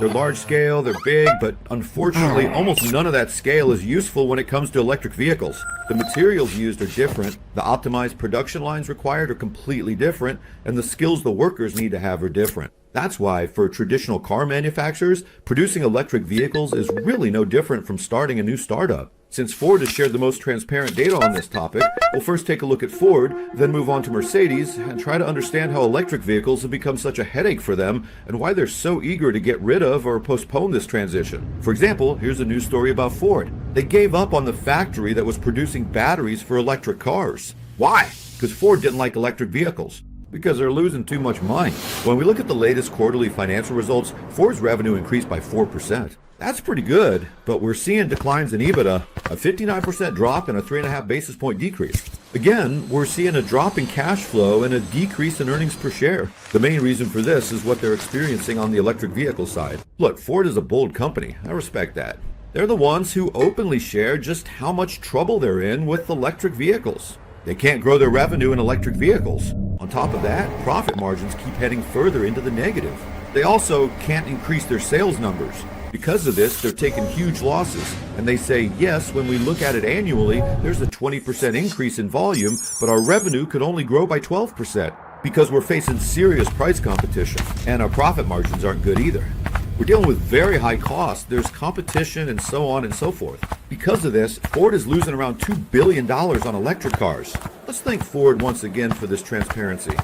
They're large scale, they're big, but unfortunately, almost none of that scale is useful when it comes to electric vehicles. The materials used are different, the optimized production lines required are completely different, and the skills the workers need to have are different. That's why, for traditional car manufacturers, producing electric vehicles is really no different from starting a new startup. Since Ford has shared the most transparent data on this topic, we'll first take a look at Ford, then move on to Mercedes, and try to understand how electric vehicles have become such a headache for them and why they're so eager to get rid of or postpone this transition. For example, here's a news story about Ford. They gave up on the factory that was producing batteries for electric cars. Why? Because Ford didn't like electric vehicles. Because they're losing too much money. When we look at the latest quarterly financial results, Ford's revenue increased by 4%. That's pretty good, but we're seeing declines in EBITDA, a 59% drop and a 3.5 basis point decrease. Again, we're seeing a drop in cash flow and a decrease in earnings per share. The main reason for this is what they're experiencing on the electric vehicle side. Look, Ford is a bold company. I respect that. They're the ones who openly share just how much trouble they're in with electric vehicles. They can't grow their revenue in electric vehicles. On top of that, profit margins keep heading further into the negative. They also can't increase their sales numbers. Because of this, they're taking huge losses. And they say, yes, when we look at it annually, there's a 20% increase in volume, but our revenue could only grow by 12% because we're facing serious price competition. And our profit margins aren't good either. We're dealing with very high costs, there's competition, and so on and so forth. Because of this, Ford is losing around $2 billion on electric cars. Let's thank Ford once again for this transparency.